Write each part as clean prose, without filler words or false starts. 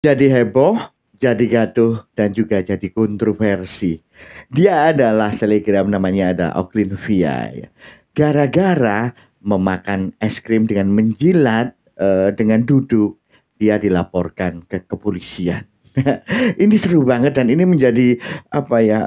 jadi heboh, jadi gaduh, dan juga jadi kontroversi. Dia adalah selebgram namanya ada Oklin Via ya. Gara-gara memakan es krim dengan menjilat dengan duduk, dia dilaporkan ke kepolisian. Ini seru banget dan ini menjadi apa ya?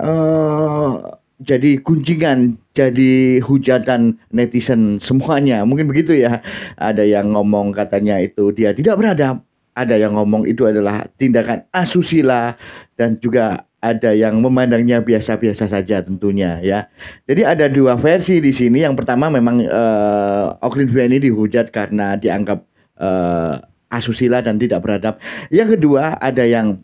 Jadi kuncingan, jadi hujatan netizen semuanya. Mungkin begitu ya. Ada yang ngomong katanya itu dia tidak beradab, ada yang ngomong itu adalah tindakan asusila, dan juga ada yang memandangnya biasa-biasa saja tentunya ya. Jadi ada dua versi di sini. Yang pertama memang Oklin ini dihujat karena dianggap asusila dan tidak beradab. Yang kedua ada yang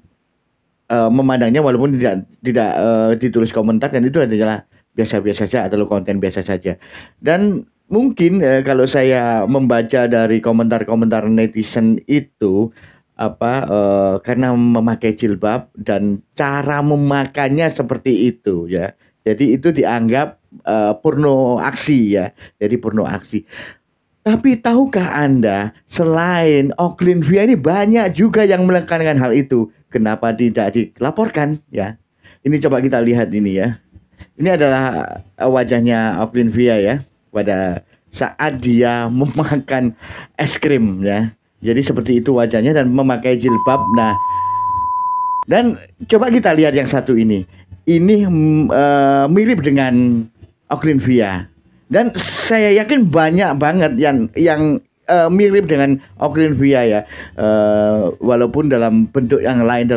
memandangnya walaupun tidak ditulis komentar dan itu adalah biasa-biasa saja atau konten biasa saja. Dan mungkin kalau saya membaca dari komentar-komentar netizen itu karena memakai jilbab dan cara memakannya seperti itu ya. Jadi itu dianggap porno aksi ya. Jadi porno aksi. Tapi tahukah Anda, selain Oklin ini banyak juga yang melakukan hal itu. Kenapa tidak dilaporkan ya? Ini coba kita lihat ini ya. Ini adalah wajahnya Oklin ya pada saat dia memakan es krim ya. Jadi seperti itu wajahnya dan memakai jilbab. Nah, dan coba kita lihat yang satu ini. Ini mirip dengan Oklin dan saya yakin banyak banget yang mirip dengan Oklin ya, walaupun dalam bentuk yang lain,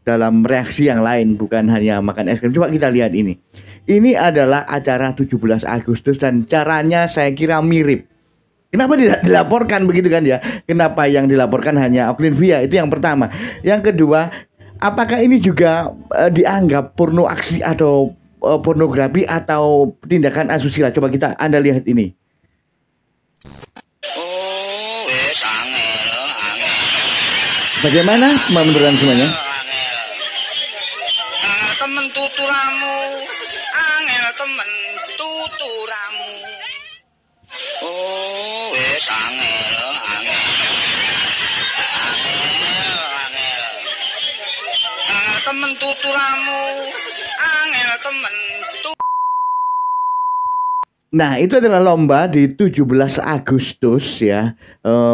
dalam reaksi yang lain, bukan hanya makan es krim. Coba kita lihat ini. Ini adalah acara 17 Agustus dan caranya saya kira mirip. Kenapa tidak dilaporkan begitu kan ya? Kenapa yang dilaporkan hanya Oklin itu yang pertama. Yang kedua, apakah ini juga dianggap porno aksi atau pornografi atau tindakan asusila? Coba Anda lihat ini. Oh, wes angel. Bagaimana menurut semuanya? Temen tuturamu, angel temen tuturamu. Oh, wes angel. Temen tuturamu, angel temen Nah, itu adalah lomba di 17 Agustus ya,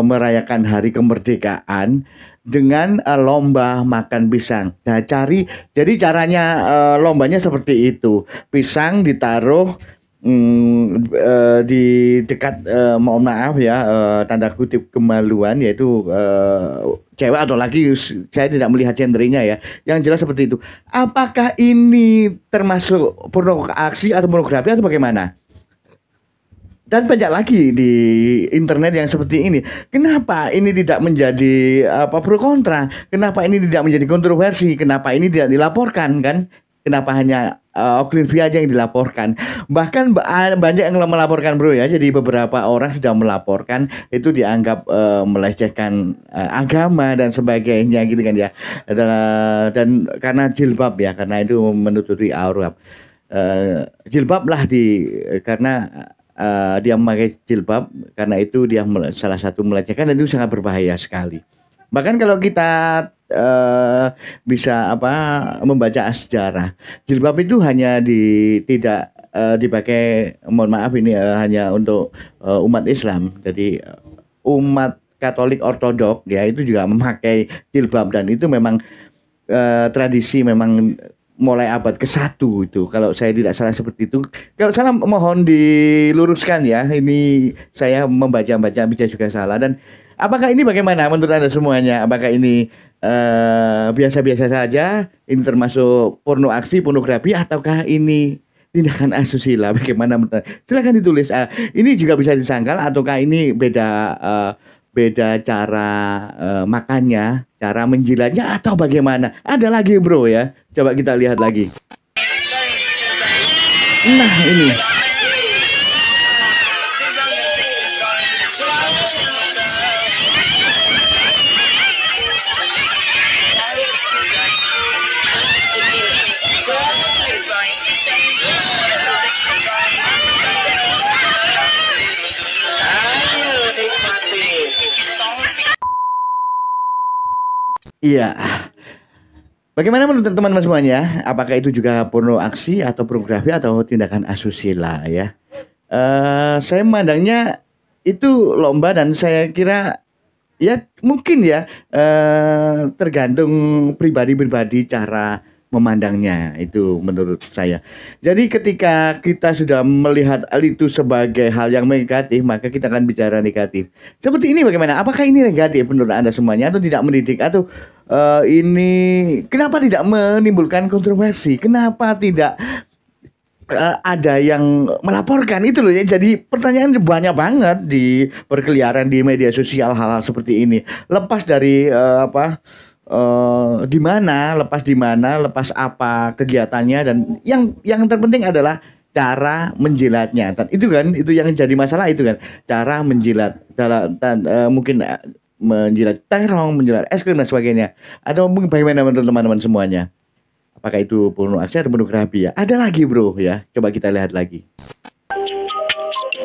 merayakan hari kemerdekaan dengan lomba makan pisang. Nah, jadi caranya lombanya seperti itu. Pisang ditaruh di dekat mohon maaf ya, tanda kutip kemaluan, yaitu cewek atau laki, saya tidak melihat gendernya ya. Yang jelas seperti itu. Apakah ini termasuk porno aksi atau pornografi atau bagaimana? Dan banyak lagi di internet yang seperti ini. Kenapa ini tidak menjadi pro kontra? Kenapa ini tidak menjadi kontroversi? Kenapa ini tidak dilaporkan kan? Kenapa hanya Oklin aja yang dilaporkan? Bahkan banyak yang melaporkan bro ya. Jadi beberapa orang sudah melaporkan, itu dianggap melecehkan agama dan sebagainya gitu kan ya. Dan karena jilbab ya, karena itu menutupi aurat. Jilbab lah karena dia memakai jilbab, karena itu dia salah satu melecehkan dan itu sangat berbahaya sekali. Bahkan kalau kita bisa membaca sejarah, jilbab itu hanya tidak dipakai, mohon maaf ini hanya untuk umat Islam. Jadi umat Katolik Ortodok ya itu juga memakai jilbab dan itu memang tradisi memang mulai abad ke-1 itu, kalau saya tidak salah seperti itu. Kalau salah mohon diluruskan ya, ini saya membaca-baca bisa juga salah. Dan apakah ini bagaimana menurut Anda semuanya? Apakah ini biasa-biasa saja, ini termasuk porno aksi, pornografi, ataukah ini tindakan asusila? Bagaimana menurut Anda? Silakan ditulis. Ini juga bisa disangkal ataukah ini beda cara makannya, cara menjilatnya, atau bagaimana? Ada lagi bro ya, coba kita lihat lagi. Nah ini. Iya. Bagaimana menurut teman-teman semuanya? Apakah itu juga porno aksi atau pornografi atau tindakan asusila ya? Saya memandangnya itu lomba dan saya kira ya mungkin ya tergantung pribadi-pribadi cara memandangnya itu menurut saya. Jadi ketika kita sudah melihat hal itu sebagai hal yang negatif, maka kita akan bicara negatif. Seperti ini bagaimana? Apakah ini negatif menurut Anda semuanya atau tidak mendidik atau ini kenapa tidak menimbulkan kontroversi? Kenapa tidak ada yang melaporkan itu loh ya. Jadi pertanyaan banyak banget di berkeliaran di media sosial hal-hal seperti ini. Lepas dari di mana, lepas apa kegiatannya dan yang terpenting adalah cara menjilatnya. Itu kan itu yang jadi masalah itu kan. Cara menjilat mungkin menjilat terong, menjilat es krim dan sebagainya. Atau mungkin bagaimana menurut teman-teman semuanya? Apakah itu porno aksi atau pornografi ya? Ada lagi bro ya. Coba kita lihat lagi.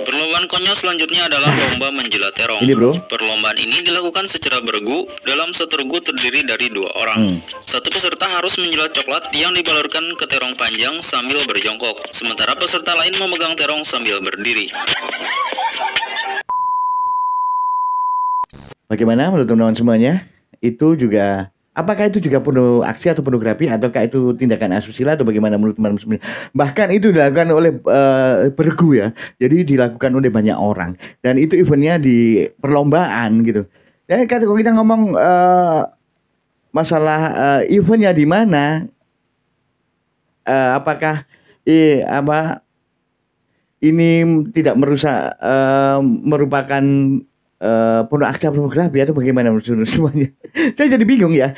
Perlombaan konyol selanjutnya adalah lomba menjilat terong. Ini bro. Perlombaan ini dilakukan secara beregu. Dalam satu regu terdiri dari 2 orang. Satu peserta harus menjilat coklat yang dibalurkan ke terong panjang sambil berjongkok. Sementara peserta lain memegang terong sambil berdiri. Bagaimana menurut teman-teman semuanya? Itu juga apakah itu juga porno aksi atau pornografi ataukah itu tindakan asusila atau bagaimana menurut teman-teman semuanya? Bahkan itu dilakukan oleh bergu ya. Jadi dilakukan oleh banyak orang dan itu eventnya di perlombaan gitu. Ya kalau kita ngomong masalah eventnya di mana, apakah ini tidak merusak merupakan porno aksi atau pornografi atau bagaimana menurut semuanya? Saya jadi bingung ya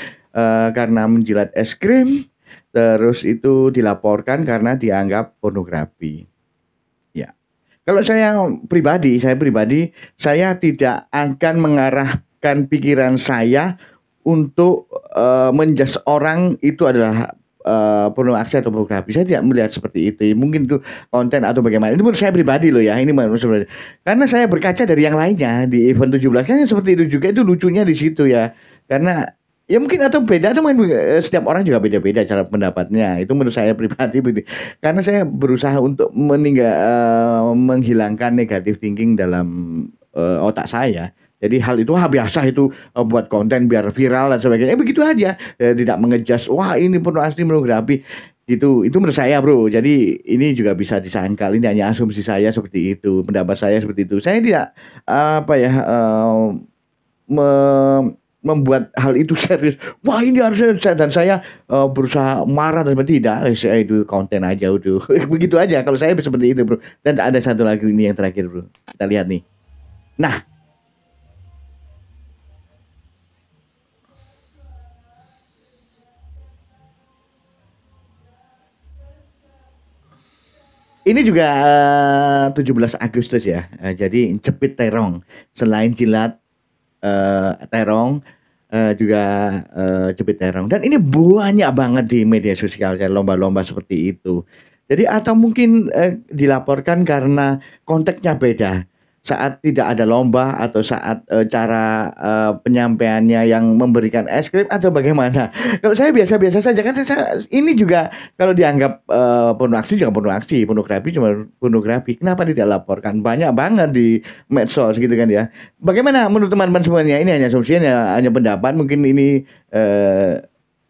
karena menjilat es krim terus itu dilaporkan karena dianggap pornografi. Ya, kalau saya pribadi saya tidak akan mengarahkan pikiran saya untuk menjudge orang itu adalah porno aksi atau pornografi. Saya tidak melihat seperti itu. Mungkin itu konten atau bagaimana. Itu menurut saya pribadi loh ya. Ini menurut saya. Karena saya berkaca dari yang lainnya di event 17 kan seperti itu juga. Itu lucunya di situ ya. Karena ya mungkin atau beda atau setiap orang juga beda-beda cara pendapatnya. Itu menurut saya pribadi. Karena saya berusaha untuk menghilangkan negatif thinking dalam otak saya. Jadi hal itu biasa itu buat konten biar viral dan sebagainya. Begitu aja. Tidak mengejas wah ini porno asli pornografi gitu. Itu menurut saya, Bro. Jadi ini juga bisa disangkal. Ini hanya asumsi saya seperti itu, pendapat saya seperti itu. Saya tidak membuat hal itu serius. Wah, ini harusnya dan saya berusaha marah dan tidak. Saya itu konten aja udah. Begitu aja kalau saya seperti itu, Bro. Dan ada satu lagi ini yang terakhir, Bro. Kita lihat nih. Nah, ini juga 17 Agustus ya. Jadi jepit terong. Selain jilat terong juga jepit terong. Dan ini banyak banget di media sosial ya lomba-lomba seperti itu. Jadi atau mungkin dilaporkan karena konteksnya beda. Saat tidak ada lomba atau saat cara penyampaiannya yang memberikan es krim atau bagaimana? Kalau saya biasa-biasa saja kan ini juga kalau dianggap porno aksi juga porno aksi, pornografi cuma pornografi. Kenapa tidak laporkan? Banyak banget di medsos gitu kan ya. Bagaimana menurut teman-teman semuanya? Ini hanya asumsi, hanya pendapat. Mungkin ini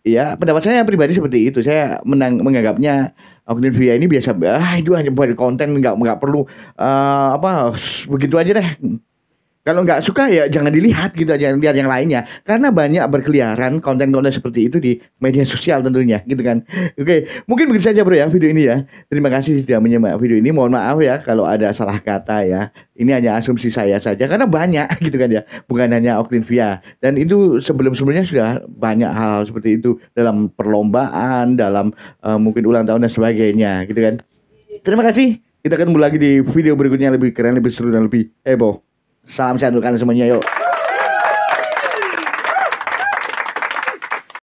ya pendapat saya pribadi seperti itu. Saya menganggapnya Oklin Via ini biasa, itu hanya buat konten, nggak perlu begitu aja deh. Kalau nggak suka ya jangan dilihat gitu aja, lihat yang lainnya. Karena banyak berkeliaran konten-konten seperti itu di media sosial tentunya, gitu kan. Oke, mungkin begitu saja bro ya video ini ya. Terima kasih sudah menyimak video ini. Mohon maaf ya kalau ada salah kata ya. Ini hanya asumsi saya saja karena banyak gitu kan ya. Bukan hanya Oklin Via. Dan itu sebelum-sebelumnya sudah banyak hal seperti itu dalam perlombaan, dalam mungkin ulang tahun dan sebagainya, gitu kan. Terima kasih. Kita ketemu lagi di video berikutnya lebih keren, lebih seru dan lebih heboh. Salam sehat untuk kalian semuanya, yuk.